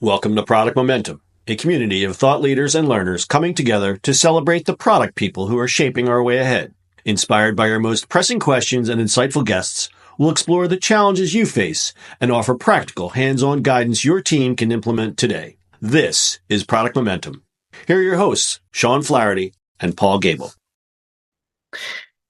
Welcome to Product Momentum, a community of thought leaders and learners coming together to celebrate the product people who are shaping our way ahead. Inspired by our most pressing questions and insightful guests, we'll explore the challenges you face and offer practical, hands-on guidance your team can implement today. This is Product Momentum. Here are your hosts, Sean Flaherty and Paul Gable.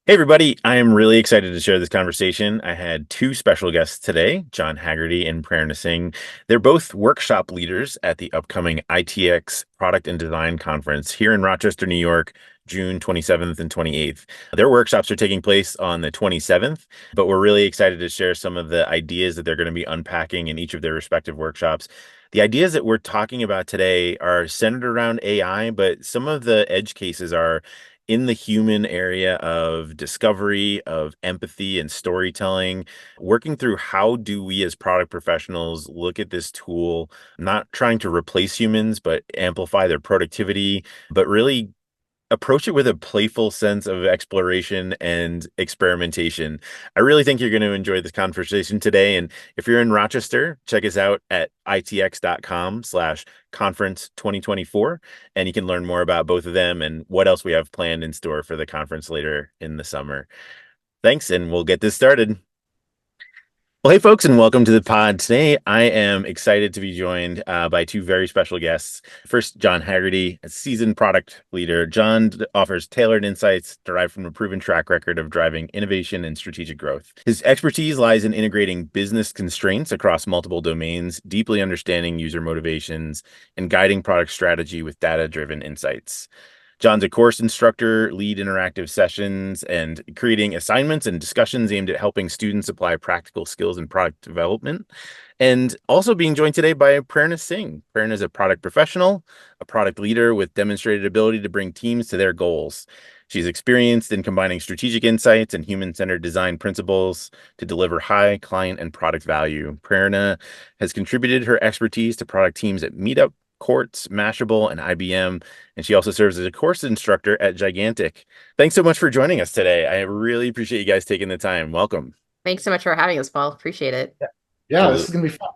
Hey, everybody. I am really excited to share this conversation. I had two special guests today, John Haggerty and Prerna Singh. They're both workshop leaders at the upcoming ITX Product and Design Conference here in Rochester, New York, June 27th and 28th. Their workshops are taking place on the 27th, but we're really excited to share some of the ideas that they're going to be unpacking in each of their respective workshops. The ideas that we're talking about today are centered around AI, but some of the edge cases are in the human area of discovery, of empathy and storytelling, working through how do we as product professionals look at this tool, not trying to replace humans, but amplify their productivity, but really approach it with a playful sense of exploration and experimentation. I really think you're going to enjoy this conversation today. And if you're in Rochester, check us out at itx.com/conference 2024. And you can learn more about both of them and what else we have planned in store for the conference later in the summer. Thanks, and we'll get this started. Well, hey, folks, and welcome to the pod. Today, I am excited to be joined by two very special guests. First, John Haggerty, a seasoned product leader. John offers tailored insights derived from a proven track record of driving innovation and strategic growth. His expertise lies in integrating business constraints across multiple domains, deeply understanding user motivations, and guiding product strategy with data-driven insights. John's a course instructor, lead interactive sessions, and creating assignments and discussions aimed at helping students apply practical skills in product development. And also being joined today by Prerna Singh. Prerna is a product professional, a product leader with demonstrated ability to bring teams to their goals. She's experienced in combining strategic insights and human-centered design principles to deliver high client and product value. Prerna has contributed her expertise to product teams at Meetup, Quartz, Mashable, and IBM, and she also serves as a course instructor at Gigantic. Thanks so much for joining us today. I really appreciate you guys taking the time. Welcome. Thanks so much for having us, Paul. Appreciate it. Yeah, this is going to be fun.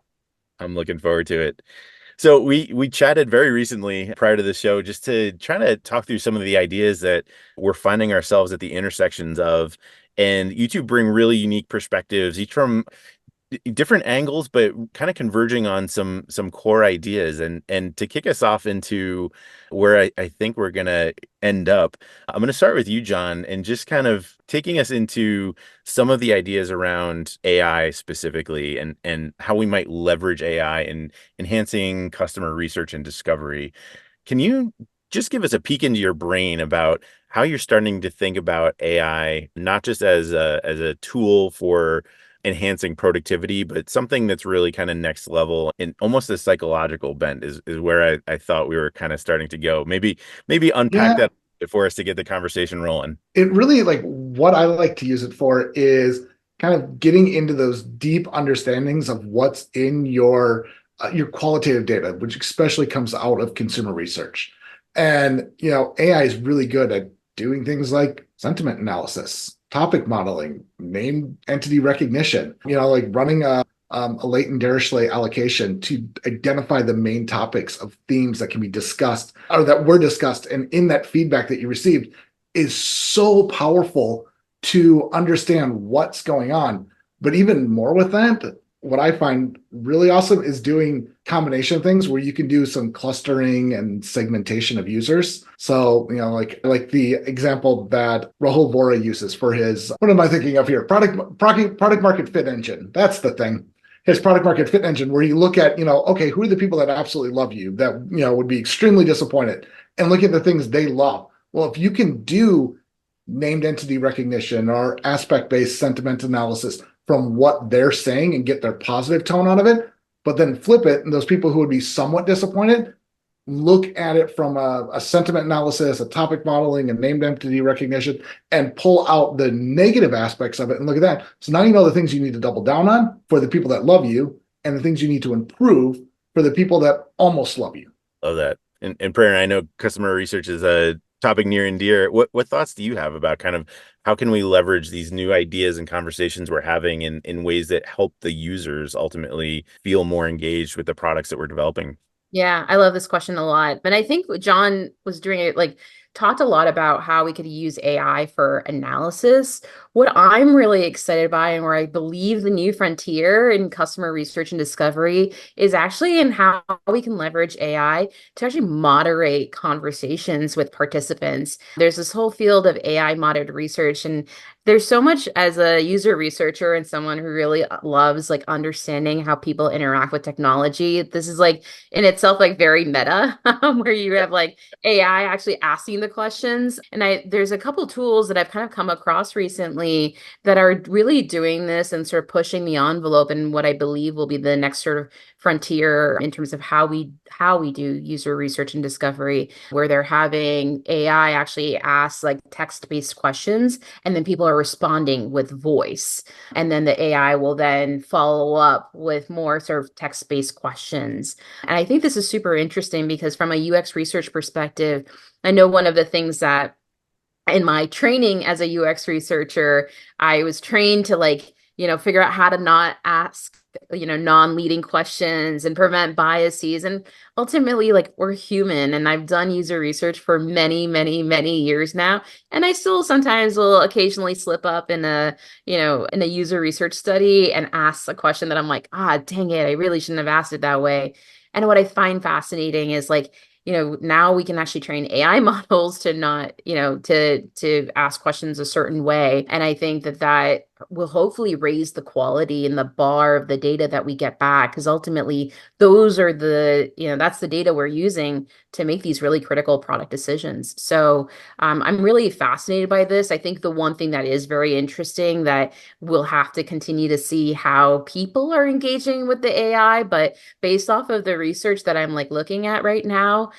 I'm looking forward to it. So we chatted very recently prior to the show just to try to talk through some of the ideas that we're finding ourselves at the intersections of, and you two bring really unique perspectives, each from different angles, but kind of converging on some core ideas. And to kick us off into where I think we're going to end up, I'm going to start with you, John, and just kind of taking us into some of the ideas around AI specifically and how we might leverage AI in enhancing customer research and discovery. Can you just give us a peek into your brain about how you're starting to think about AI, not just as a tool for enhancing productivity, but something that's really kind of next level and almost a psychological bent is where I thought we were kind of starting to go. Maybe unpack that for us to get the conversation rolling. It really, like, what I like to use it for is kind of getting into those deep understandings of what's in your qualitative data, which especially comes out of consumer research. And, AI is really good at doing things like sentiment analysis, topic modeling, name entity recognition, like running a latent Dirichlet allocation to identify the main topics of themes that can be discussed or that were discussed. And in that feedback that you received is so powerful to understand what's going on. But even more with that, what I find really awesome is doing combination of things where you can do some clustering and segmentation of users. So, like the example that Rahul Vora uses for his, what am I thinking of here? Product market fit engine. That's the thing. His product market fit engine, where you look at, okay, who are the people that absolutely love you that, would be extremely disappointed, and look at the things they love. Well, if you can do named entity recognition or aspect-based sentiment analysis from what they're saying and get their positive tone out of it, but then flip it, and those people who would be somewhat disappointed, look at it from a sentiment analysis, a topic modeling, and named entity recognition, and pull out the negative aspects of it and look at that. So now you know the things you need to double down on for the people that love you and the things you need to improve for the people that almost love you. Love that. And Prerna, I know customer research is a topic near and dear. What thoughts do you have about kind of how can we leverage these new ideas and conversations we're having in ways that help the users ultimately feel more engaged with the products that we're developing? Yeah, I love this question a lot. And I think what John was doing it talked a lot about how we could use AI for analysis. What I'm really excited by and where I believe the new frontier in customer research and discovery is actually in how we can leverage AI to actually moderate conversations with participants. There's this whole field of AI moderated research, and there's so much as a user researcher and someone who really loves understanding how people interact with technology. This is in itself very meta, where you have AI actually asking the questions. And there's a couple tools that I've kind of come across recently that are really doing this and sort of pushing the envelope in what I believe will be the next sort of frontier in terms of how we do user research and discovery, where they're having AI actually ask text-based questions, and then people are responding with voice. And then the AI will then follow up with more sort of text-based questions. And I think this is super interesting because from a UX research perspective, I know one of the things that in my training as a UX researcher, I was trained to figure out how to not ask, non-leading questions and prevent biases. And ultimately, we're human, and I've done user research for many, many, many years now. And I still sometimes will occasionally slip up in a user research study and ask a question that I'm like, dang it, I really shouldn't have asked it that way. And what I find fascinating is now we can actually train AI models to not, to ask questions a certain way. And I think that will hopefully raise the quality and the bar of the data that we get back. Because ultimately, those are that's the data we're using to make these really critical product decisions. So I'm really fascinated by this. I think the one thing that is very interesting that we'll have to continue to see how people are engaging with the AI, but based off of the research that I'm looking at right now,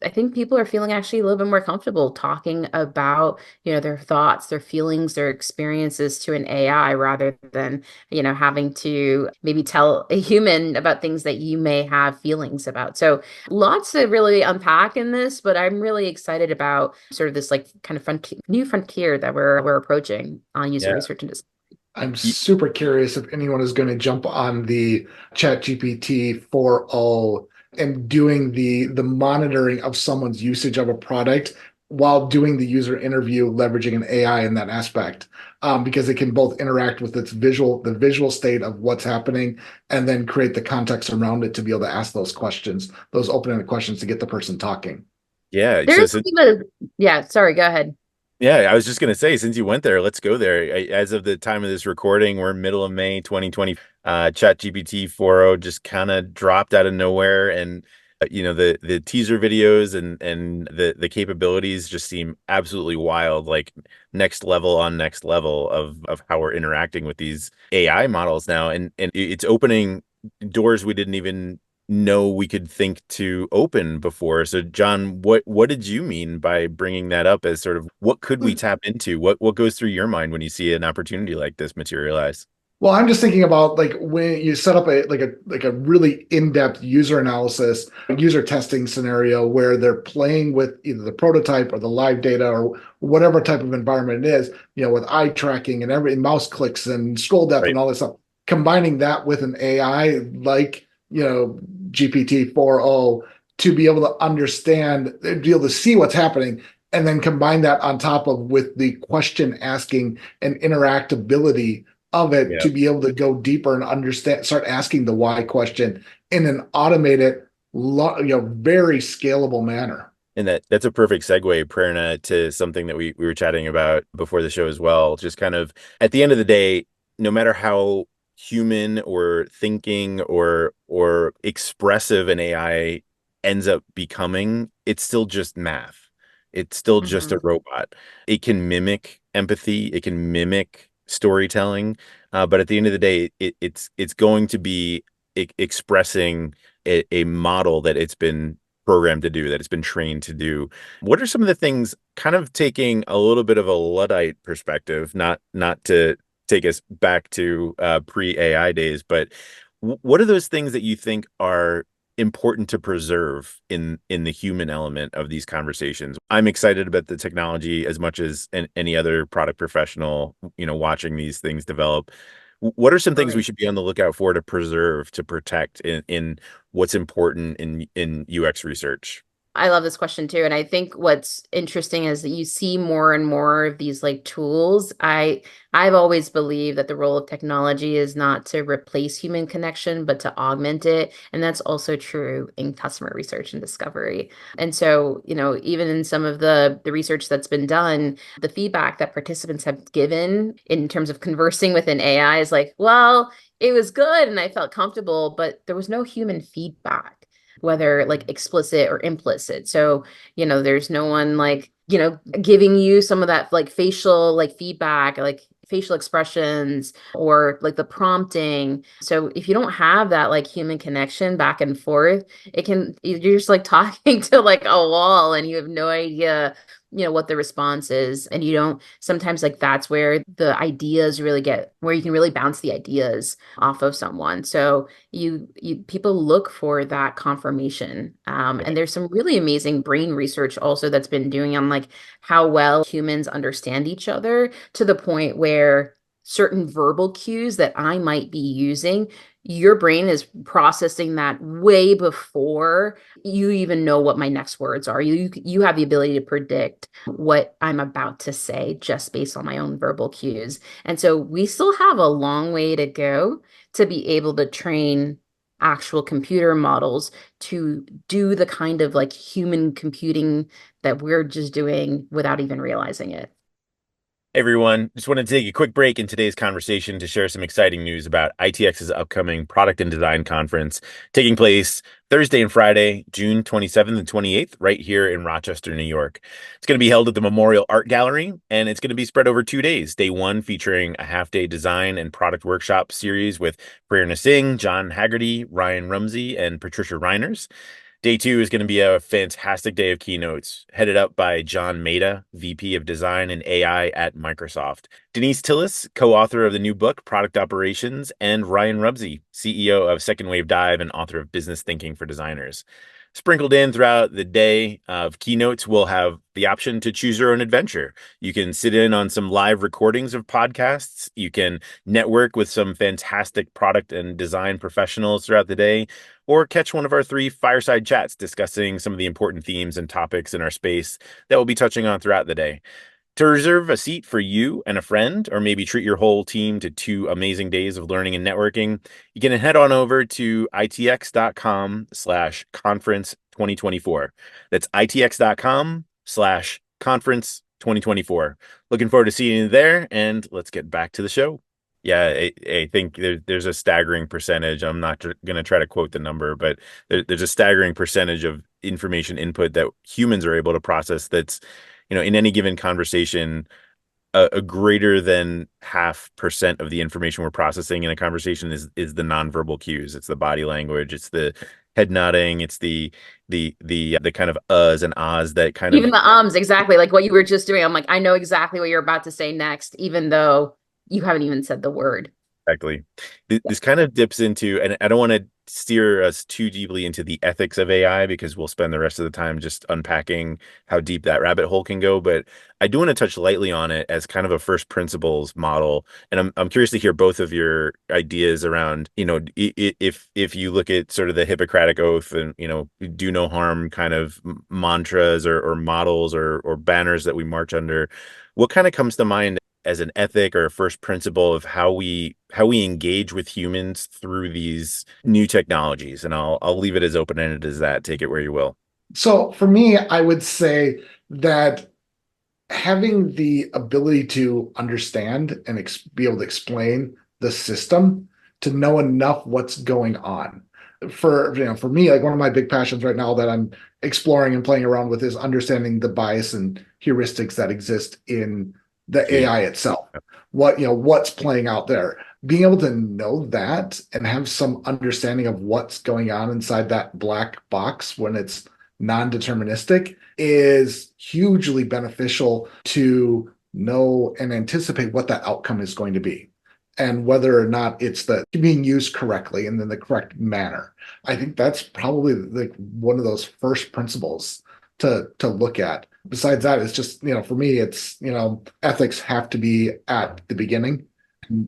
I think people are feeling actually a little bit more comfortable talking about, their thoughts, their feelings, their experiences to an AI rather than, having to maybe tell a human about things that you may have feelings about. So lots to really unpack in this, but I'm really excited about sort of this kind of new frontier that we're approaching on user research and discovery. I'm super curious if anyone is going to jump on the ChatGPT 4.0 and doing the monitoring of someone's usage of a product while doing the user interview, leveraging an AI in that aspect, because it can both interact with the visual state of what's happening, and then create the context around it to be able to ask those questions, those open-ended questions to get the person talking. Yeah. Yeah, sorry, go ahead. Yeah, I was just going to say, since you went there, let's go there. As of the time of this recording, we're middle of May 2020. ChatGPT 4.0 just kind of dropped out of nowhere, and the teaser videos and the capabilities just seem absolutely wild, like next level on next level of how we're interacting with these AI models now, and it's opening doors we didn't even know we could think to open before. So John, what did you mean by bringing that up as sort of what could we tap into? What goes through your mind when you see an opportunity like this materialize? Well, I'm just thinking about when you set up a really in-depth user analysis, user testing scenario where they're playing with either the prototype or the live data or whatever type of environment it is, with eye tracking and every mouse clicks and scroll depth and all this stuff. Combining that with an AI GPT 4.0 to be able to understand, be able to see what's happening, and then combine that on top of with the question asking and interactability of it to be able to go deeper and understand, start asking the why question in an automated, very scalable manner. And that's a perfect segue, Prerna, to something that we were chatting about before the show as well. Just kind of at the end of the day, no matter how human or thinking or expressive an AI ends up becoming, it's still just math. It's still just a robot. It can mimic empathy. It can mimic storytelling. But at the end of the day, it's going to be expressing a model that it's been programmed to do, that it's been trained to do. What are some of the things, kind of taking a little bit of a Luddite perspective, not to take us back to pre-AI days, but what are those things that you think are important to preserve in the human element of these conversations? I'm excited about the technology as much as any other product professional, watching these things develop. What are some things we Right. should be on the lookout for to preserve, to protect in what's important in UX research? I love this question too. And I think what's interesting is that you see more and more of these like tools. I've always believed that the role of technology is not to replace human connection, but to augment it. And that's also true in customer research and discovery. And so, even in some of the research that's been done, the feedback that participants have given in terms of conversing with an AI is like, well, it was good and I felt comfortable, but there was no human feedback, whether like explicit or implicit. So, there's no one like, giving you some of that like facial like feedback, like facial expressions or like the prompting. So if you don't have that like human connection back and forth, you're just like talking to like a wall and you have no idea what the response is, and you don't sometimes like that's where the ideas really get where you can really bounce the ideas off of someone. So you people look for that confirmation, and there's some really amazing brain research also that's been doing on like how well humans understand each other, to the point where certain verbal cues that I might be using, your brain is processing that way before you even know what my next words are. You have the ability to predict what I'm about to say just based on my own verbal cues. And so we still have a long way to go to be able to train actual computer models to do the kind of like human computing that we're just doing without even realizing it. Everyone, just wanted to take a quick break in today's conversation to share some exciting news about ITX's upcoming Product and Design Conference taking place Thursday and Friday, June 27th and 28th, right here in Rochester, New York. It's going to be held at the Memorial Art Gallery, and it's going to be spread over 2 days. Day one featuring a half-day design and product workshop series with Prerna Singh, John Haggerty, Ryan Rumsey, and Patricia Reiners. Day two is going to be a fantastic day of keynotes, headed up by John Maeda, VP of Design and AI at Microsoft, Denise Tillis, co-author of the new book, Product Operations, and Ryan Rumsey, CEO of Second Wave Dive and author of Business Thinking for Designers. Sprinkled in throughout the day of keynotes, we'll have the option to choose your own adventure. You can sit in on some live recordings of podcasts. You can network with some fantastic product and design professionals throughout the day, or catch one of our 3 fireside chats discussing some of the important themes and topics in our space that we'll be touching on throughout the day. To reserve a seat for you and a friend, or maybe treat your whole team to 2 amazing days of learning and networking, you can head on over to itx.com/conference 2024. That's itx.com/conference 2024. Looking forward to seeing you there, and let's get back to the show. Yeah, I think there's a staggering percentage. I'm not going to try to quote the number, but there's a staggering percentage of information input that humans are able to process that's, in any given conversation, a greater than 0.5% of the information we're processing in a conversation is the nonverbal cues. It's the body language. It's the head nodding. It's the kind of uhs and ahs that kind Even of the ums, exactly like what you were just doing. I'm like, I know exactly what you're about to say next, even though you haven't even said the word. exactly. This kind of dips into, and I don't want to steer us too deeply into the ethics of AI because we'll spend the rest of the time just unpacking how deep that rabbit hole can go. But I do want to touch lightly on it as kind of a first principles model. And I'm curious to hear both of your ideas around, if you look at sort of the Hippocratic Oath and, do no harm kind of mantras or models or banners that we march under, what kind of comes to mind as an ethic or a first principle of how we engage with humans through these new technologies? And I'll leave it as open-ended as that. Take it where you will. So for me, I would say that having the ability to understand and be able to explain the system, to know enough what's going on. For me, like one of my big passions right now that I'm exploring and playing around with is understanding the bias and heuristics that exist in the AI itself. What's playing out there. Being able to know that and have some understanding of what's going on inside that black box when it's non-deterministic is hugely beneficial to know and anticipate what that outcome is going to be and whether or not it's being used correctly and in the correct manner. I think that's probably like one of those first principles to look at. Besides that, it's just, for me, it's, ethics have to be at the beginning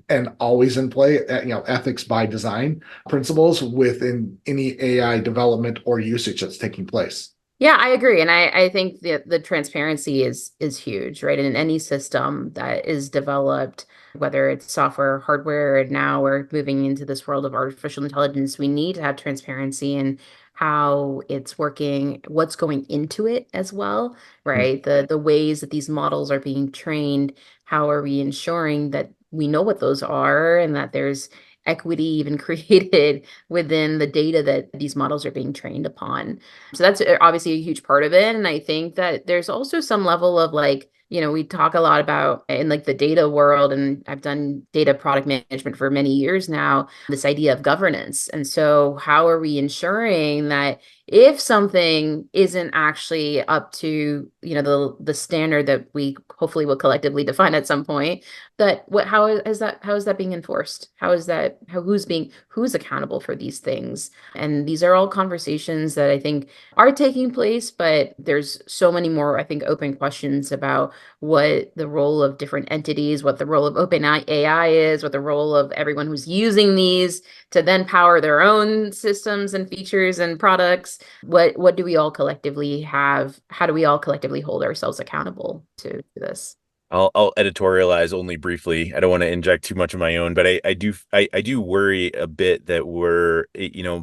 and always in play, ethics by design principles within any AI development or usage that's taking place. Yeah, I agree. And I think the transparency is huge, right? And in any system that is developed, whether it's software, hardware, and now we're moving into this world of artificial intelligence, we need to have transparency in how it's working, what's going into it as well, right? The ways that these models are being trained, how are we ensuring that we know what those are and that there's equity even created within the data that these models are being trained upon. So that's obviously a huge part of it. And I think that there's also some level of like, we talk a lot about in like the data world, and I've done data product management for many years now, this idea of governance. And so how are we ensuring that if something isn't actually up to, the standard that we hopefully will collectively define at some point, that how is that being enforced? Who's accountable for these things? And these are all conversations that I think are taking place, but there's so many more, I think, open questions about what the role of different entities, what the role of OpenAI is, what the role of everyone who's using these to then power their own systems and features and products. What do we all collectively have? How do we all collectively hold ourselves accountable to this? I'll editorialize only briefly. I don't want to inject too much of my own, but I do worry a bit that we're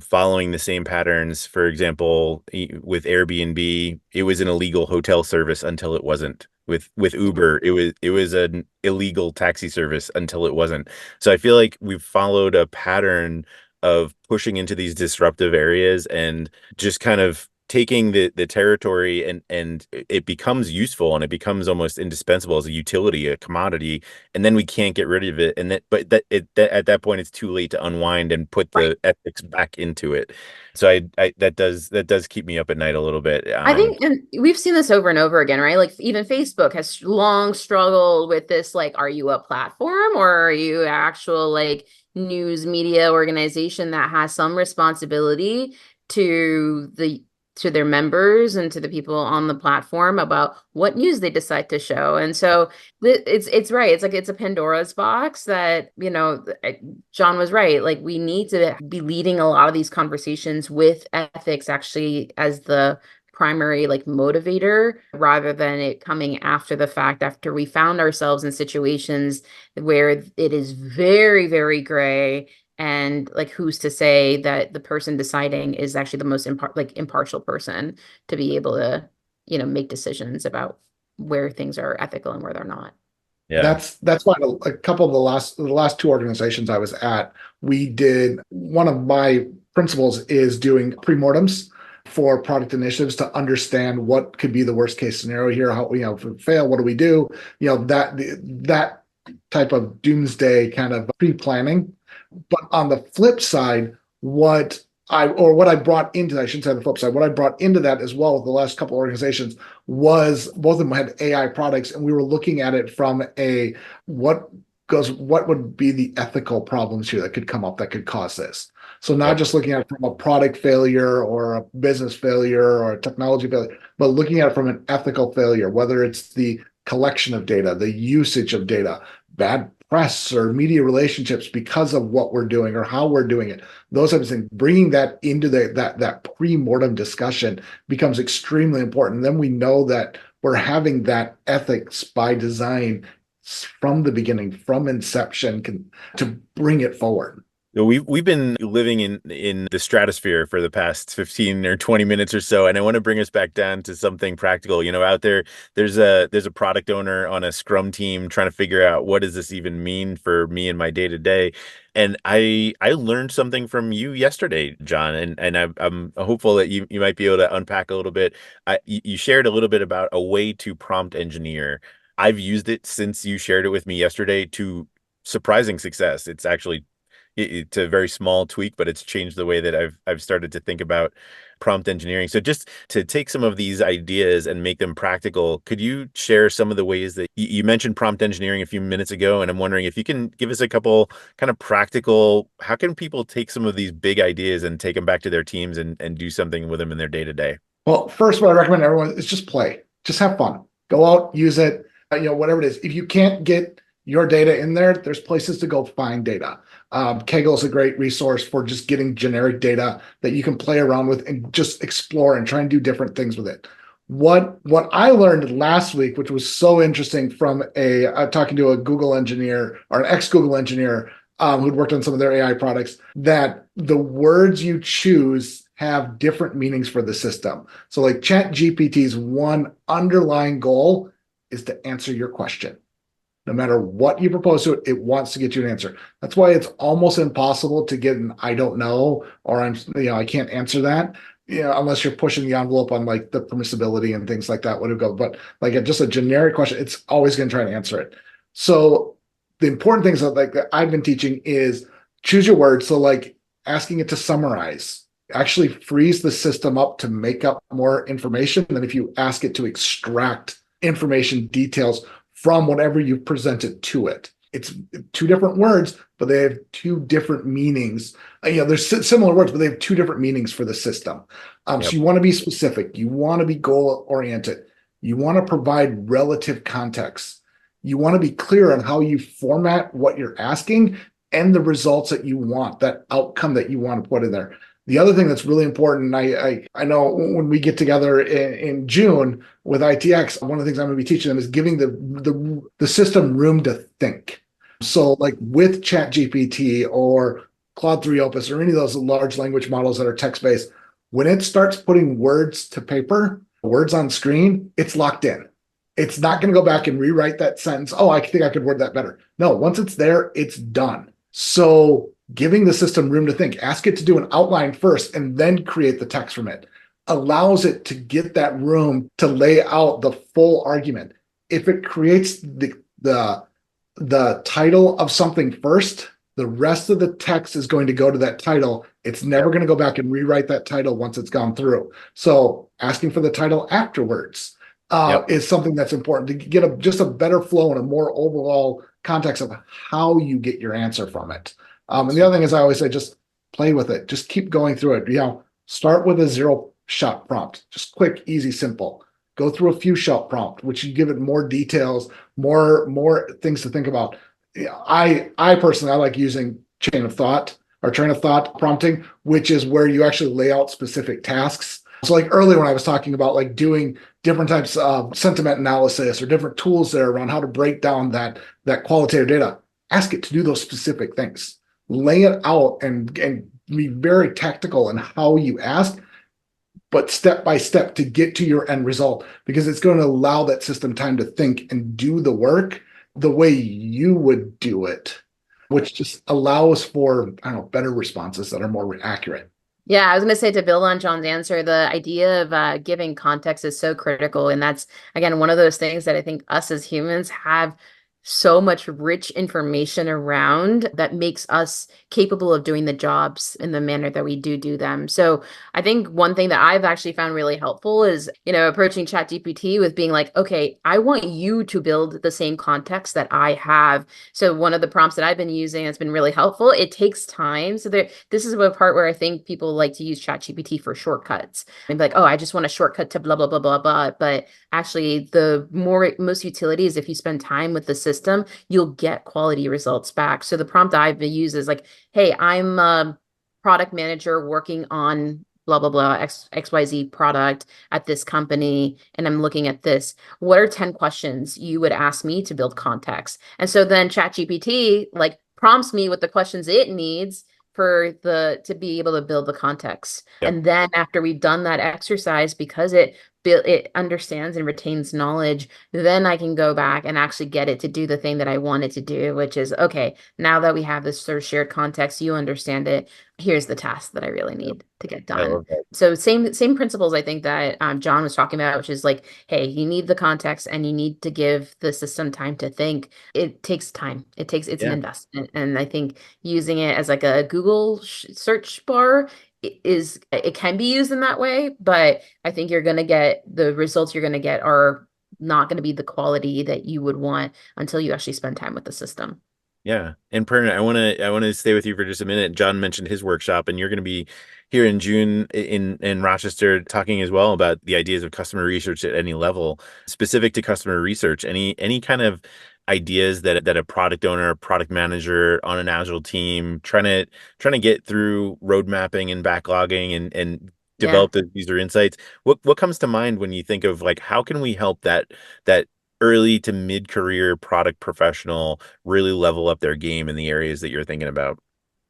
following the same patterns. For example, with Airbnb, it was an illegal hotel service until it wasn't. With Uber, it was an illegal taxi service until it wasn't. So I feel like we've followed a pattern of pushing into these disruptive areas and just kind of taking the territory and it becomes useful and it becomes almost indispensable as a utility, a commodity, and then we can't get rid of it. And at that point it's too late to unwind and put the ethics back into it. So that does keep me up at night a little bit. I think, and we've seen this over and over again, right? Like even Facebook has long struggled with this, like, are you a platform or are you actual like news media organization that has some responsibility to their members and to the people on the platform about what news they decide to show. And so it's right. It's like, it's a Pandora's box that, John was right. Like we need to be leading a lot of these conversations with ethics actually as the primary like motivator, rather than it coming after the fact, after we found ourselves in situations where it is very, very gray. And like, who's to say that the person deciding is actually the most impartial person to be able to, make decisions about where things are ethical and where they're not. Yeah, that's why a couple of the last two organizations I was at, we did, one of my principles is doing pre-mortems for product initiatives to understand what could be the worst case scenario here. How, if we fail, what do we do? That type of doomsday kind of pre-planning. But on the flip side, what I brought into that, I shouldn't say the flip side, what I brought into that as well with the last couple of organizations was both of them had AI products, and we were looking at it from what would be the ethical problems here that could come up that could cause this. So not just looking at it from a product failure or a business failure or a technology failure, but looking at it from an ethical failure, whether it's the collection of data, the usage of data, bad press or media relationships because of what we're doing or how we're doing it. Those types of things, bringing that into that pre-mortem discussion becomes extremely important. Then we know that we're having that ethics by design from the beginning, from inception, to bring it forward. We've been living in the stratosphere for the past 15 or 20 minutes or so, and I want to bring us back down to something practical. Out there's a product owner on a Scrum team trying to figure out what does this even mean for me in my day to day. And I learned something from you yesterday, John, and I'm hopeful that you might be able to unpack a little bit. You shared a little bit about a way to prompt engineer. I've used it since you shared it with me yesterday to surprising success. It's a very small tweak, but it's changed the way that I've started to think about prompt engineering. So just to take some of these ideas and make them practical, could you share some of the ways that you mentioned prompt engineering a few minutes ago? And I'm wondering if you can give us a couple kind of practical, how can people take some of these big ideas and take them back to their teams and do something with them in their day to day? Well, first, what I recommend everyone is just play, just have fun, go out, use it, whatever it is. If you can't get your data in there, there's places to go find data. Kaggle is a great resource for just getting generic data that you can play around with and just explore and try and do different things with it. What I learned last week, which was so interesting from talking to a Google engineer or an ex-Google engineer who'd worked on some of their AI products, that the words you choose have different meanings for the system. So like ChatGPT's one underlying goal is to answer your question. No matter what you propose to it, it wants to get you an answer. That's why it's almost impossible to get an I don't know, or I can't answer that, unless you're pushing the envelope on like the permissibility and things like that would go. But like just a generic question, it's always going to try to answer it. So the important things that I've been teaching is choose your words. So like asking it to summarize actually frees the system up to make up more information than if you ask it to extract information details from whatever you presented to it. It's two different words, but they have two different meanings. There's similar words, but they have two different meanings for the system. So you want to be specific. You want to be goal-oriented. You want to provide relative context. You want to be clear on how you format what you're asking and the results that you want, that outcome that you want to put in there. The other thing that's really important, I know when we get together in June with ITX, one of the things I'm going to be teaching them is giving the system room to think. So like with ChatGPT or Claude 3 Opus or any of those large language models that are text-based, when it starts putting words to paper, words on screen, it's locked in. It's not going to go back and rewrite that sentence. Oh, I think I could word that better. No, once it's there, it's done. So giving the system room to think, ask it to do an outline first and then create the text from it, allows it to get that room to lay out the full argument. If it creates the title of something first, the rest of the text is going to go to that title. It's never going to go back and rewrite that title once it's gone through. So asking for the title afterwards is something that's important to get just a better flow and a more overall context of how you get your answer from it. And the other thing is I always say, just play with it. Just keep going through it. Start with a 0-shot prompt. Just quick, easy, simple. Go through a few-shot prompt, which you give it more details, more things to think about. I personally, I like using train of thought prompting, which is where you actually lay out specific tasks. So like earlier when I was talking about like doing different types of sentiment analysis or different tools there around how to break down that qualitative data, ask it to do those specific things. Lay it out and be very tactical in how you ask, but step by step to get to your end result, because it's going to allow that system time to think and do the work the way you would do it, which just allows for, better responses that are more accurate. Yeah, I was going to say, to build on John's answer, the idea of giving context is so critical. And that's, again, one of those things that I think us as humans have so much rich information around that makes us capable of doing the jobs in the manner that we do them. So I think one thing that I've actually found really helpful is, approaching ChatGPT with being like, okay, I want you to build the same context that I have. So one of the prompts that I've been using that's been really helpful, it takes time. So this is a part where I think people like to use ChatGPT for shortcuts and be like, oh, I just want a shortcut to blah, blah, blah, blah, blah. But actually most utility is if you spend time with the system, you'll get quality results back. So the prompt I've used is like, hey, I'm a product manager working on blah, blah, blah, XYZ product at this company, and I'm looking at this. What are 10 questions you would ask me to build context? And so then ChatGPT like prompts me with the questions it needs to be able to build the context. Yep. And then after we've done that exercise, because it understands and retains knowledge, then I can go back and actually get it to do the thing that I want it to do, which is, okay, now that we have this sort of shared context, you understand it, here's the task that I really need to get done. So same principles I think that John was talking about, which is like, hey, you need the context and you need to give the system time to think. It takes time. It's an investment. And I think using it as like a Google search bar it can be used in that way, but I think the results you're going to get are not going to be the quality that you would want until you actually spend time with the system. Yeah. And Prerna, I want to stay with you for just a minute. John mentioned his workshop, and you're going to be here in June in Rochester talking as well about the ideas of customer research at any level, specific to customer research. Any kind of ideas that a product owner, product manager on an agile team trying to get through road mapping and backlogging and Yeah. develop the user insights? What comes to mind when you think of like how can we help that early to mid-career product professional really level up their game in the areas that you're thinking about?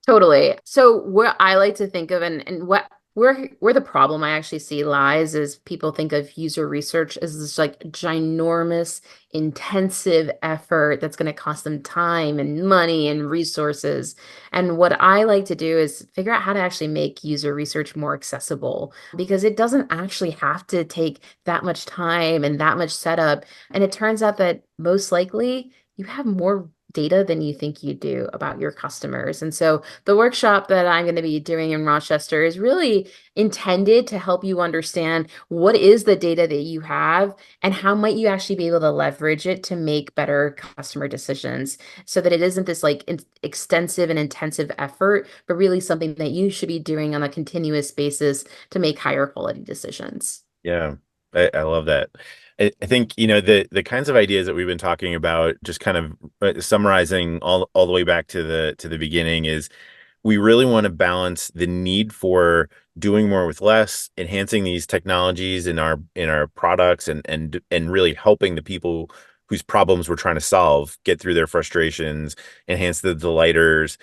Totally. So what I like to think of and what where the problem I actually see lies is people think of user research as this like ginormous, intensive effort that's going to cost them time and money and resources. And what I like to do is figure out how to actually make user research more accessible because it doesn't actually have to take that much time and that much setup. And it turns out that most likely you have more data than you think you do about your customers. And so the workshop that I'm going to be doing in Rochester is really intended to help you understand what is the data that you have and how might you actually be able to leverage it to make better customer decisions so that it isn't this like extensive and intensive effort, but really something that you should be doing on a continuous basis to make higher quality decisions. Yeah, I love that. I think, the kinds of ideas that we've been talking about, just kind of summarizing all the way back to the beginning is we really want to balance the need for doing more with less, enhancing these technologies in our products and really helping the people whose problems we're trying to solve get through their frustrations, enhance the delighters,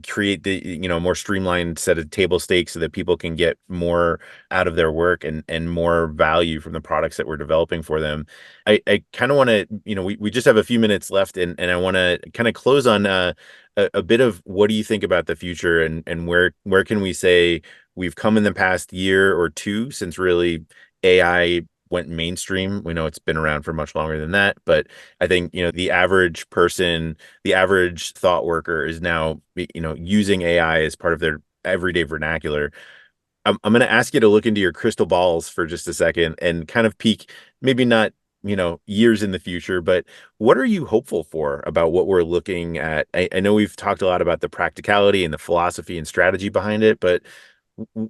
create the more streamlined set of table stakes so that people can get more out of their work and more value from the products that we're developing for them. I kind of want to, we just have a few minutes left, and I want to kind of close on a bit of what do you think about the future, and where can we say we've come in the past year or two since really AI went mainstream. We know it's been around for much longer than that, but I think, the average person, the average thought worker is now, using AI as part of their everyday vernacular. I'm going to ask you to look into your crystal balls for just a second and kind of peek, maybe not, years in the future, but what are you hopeful for about what we're looking at? I know we've talked a lot about the practicality and the philosophy and strategy behind it, but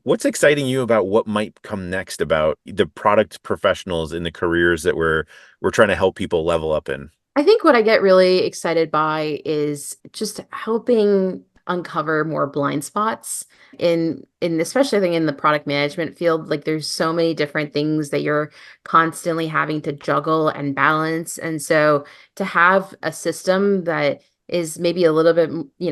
what's exciting you about what might come next about the product professionals in the careers that we're trying to help people level up in? I think what I get really excited by is just helping uncover more blind spots in especially I think in the product management field. Like there's so many different things that you're constantly having to juggle and balance. And so to have a system that is maybe a little bit,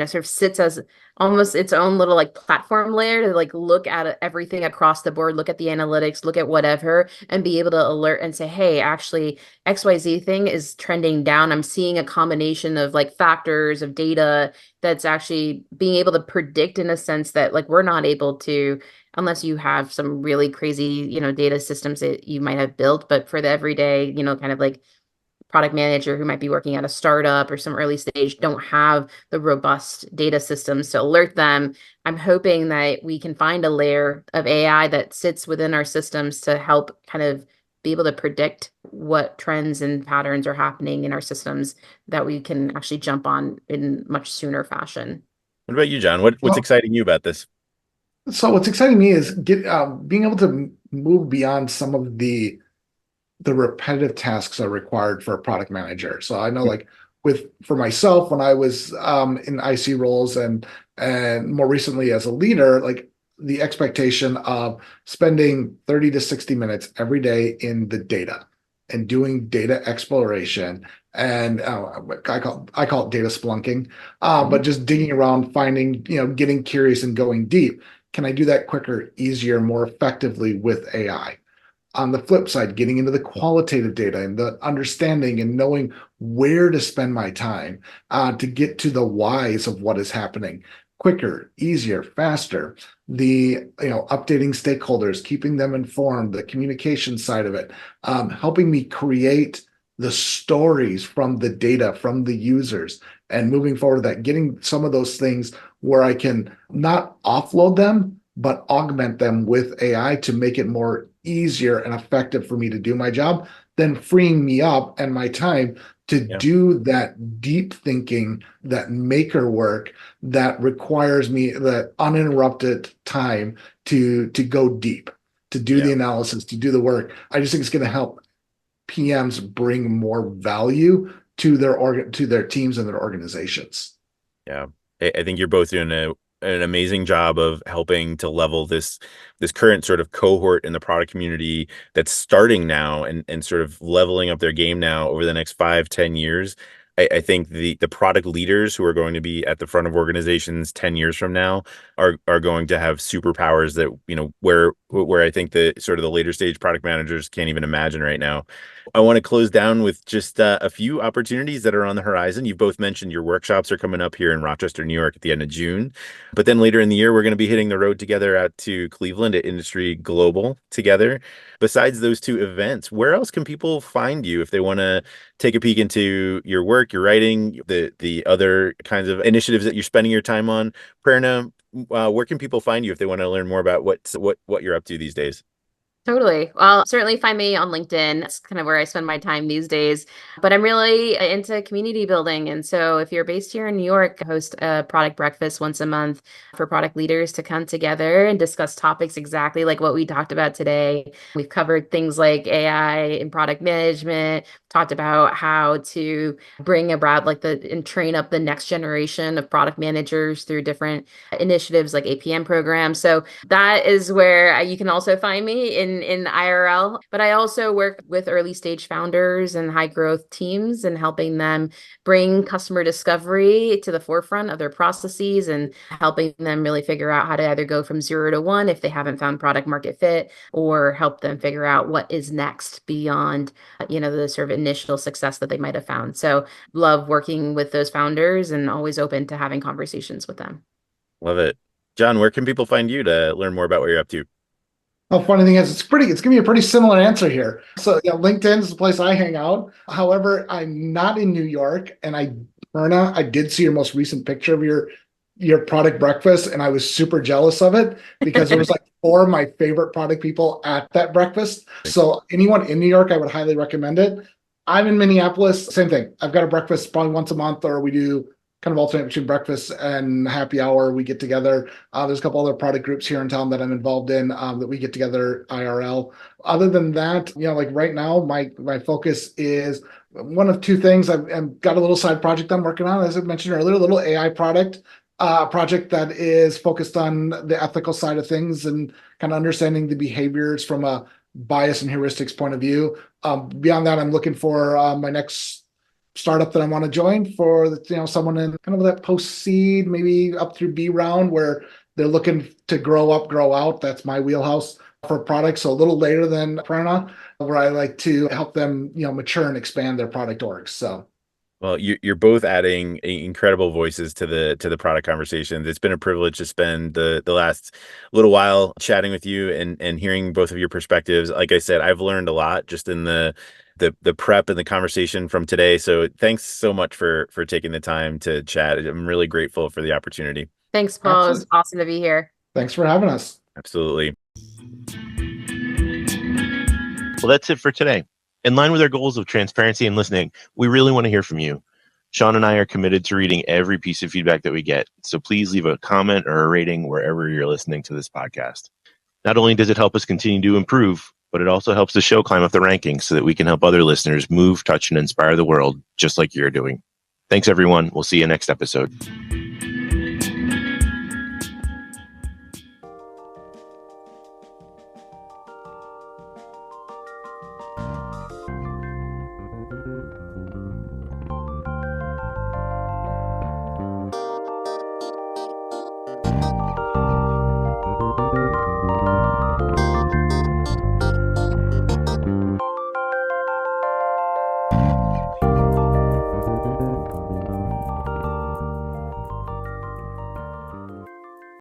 sort of sits as almost its own little like platform layer to like look at everything across the board, look at the analytics, look at whatever, and be able to alert and say, hey, actually, XYZ thing is trending down. I'm seeing a combination of like factors of data that's actually being able to predict in a sense that like we're not able to unless you have some really crazy, data systems that you might have built. But for the everyday, kind of like product manager who might be working at a startup or some early stage don't have the robust data systems to alert them. I'm hoping that we can find a layer of AI that sits within our systems to help kind of be able to predict what trends and patterns are happening in our systems that we can actually jump on in much sooner fashion. What about you, John? What's Well, exciting you about this? so what's exciting me is being able to move beyond some of the repetitive tasks are required for a product manager. So I know like for myself, when I was in IC roles and more recently as a leader, like the expectation of spending 30 to 60 minutes every day in the data and doing data exploration. And I call it data splunking, but just digging around, finding, getting curious and going deep. Can I do that quicker, easier, more effectively with AI? On the flip side, getting into the qualitative data and the understanding and knowing where to spend my time to get to the whys of what is happening quicker, easier, faster. The updating stakeholders, keeping them informed, the communication side of it, helping me create the stories from the data, from the users, and moving forward to that, getting some of those things where I can not offload them, but augment them with AI to make it more easier and effective for me to do my job, then freeing me up and my time to Yeah. do that deep thinking, that maker work that requires me that uninterrupted time to go deep, to do the Yeah. analysis, to do the work. I just think it's going to help PMs bring more value to their teams and their organizations. Yeah, I think you're both doing an amazing job of helping to level this current sort of cohort in the product community that's starting now and sort of leveling up their game now over the next 5-10 years. I think the product leaders who are going to be at the front of organizations 10 years from now are going to have superpowers that, where I think the sort of the later stage product managers can't even imagine right now. I want to close down with just a few opportunities that are on the horizon. You've both mentioned your workshops are coming up here in Rochester, New York at the end of June. But then later in the year, we're going to be hitting the road together out to Cleveland at Industry Global together. Besides those two events, where else can people find you if they want to take a peek into your work, your writing, the other kinds of initiatives that you're spending your time on? Prerna, where can people find you if they want to learn more about what you're up to these days? Totally. Well, certainly find me on LinkedIn. That's kind of where I spend my time these days. But I'm really into community building. And so if you're based here in New York, I host a product breakfast once a month for product leaders to come together and discuss topics exactly like what we talked about today. We've covered things like AI in product management, talked about how to bring about and train up the next generation of product managers through different initiatives like APM programs. So that is where you can also find me in IRL, but I also work with early stage founders and high growth teams and helping them bring customer discovery to the forefront of their processes and helping them really figure out how to either go from 0 to 1 if they haven't found product market fit, or help them figure out what is next beyond, the sort of initial success that they might have found. So love working with those founders and always open to having conversations with them. Love it. John, where can people find you to learn more about what you're up to? Oh, funny thing is, it's going to be a pretty similar answer here. So yeah, LinkedIn is the place I hang out. However, I'm not in New York, and Prerna, I did see your most recent picture of your product breakfast, and I was super jealous of it because there was like 4 of my favorite product people at that breakfast. So anyone in New York, I would highly recommend it. I'm in Minneapolis, same thing. I've got a breakfast probably once a month, or we do kind of alternate between breakfast and happy hour. We get together. There's a couple other product groups here in town that I'm involved in that we get together IRL. Other than that, like right now, my focus is one of 2 things. I've got a little side project I'm working on, as I mentioned earlier, a little AI project that is focused on the ethical side of things and kind of understanding the behaviors from a bias and heuristics point of view. Beyond that, I'm looking for my next startup that I want to join for someone in kind of that post-seed, maybe up through B round, where they're looking to grow up, grow out. That's my wheelhouse for products. So a little later than Prerna, where I like to help them, mature and expand their product orgs. So. Well, you're both adding incredible voices to the product conversations. It's been a privilege to spend the last little while chatting with you and hearing both of your perspectives. Like I said, I've learned a lot just in the prep and the conversation from today. So thanks so much for taking the time to chat. I'm really grateful for the opportunity. Thanks, Paul. Absolutely. It was awesome to be here. Thanks for having us. Absolutely. Well, that's it for today. In line with our goals of transparency and listening, we really want to hear from you. Sean and I are committed to reading every piece of feedback that we get, so please leave a comment or a rating wherever you're listening to this podcast. Not only does it help us continue to improve, but it also helps the show climb up the rankings so that we can help other listeners move, touch, and inspire the world just like you're doing. Thanks, everyone. We'll see you next episode.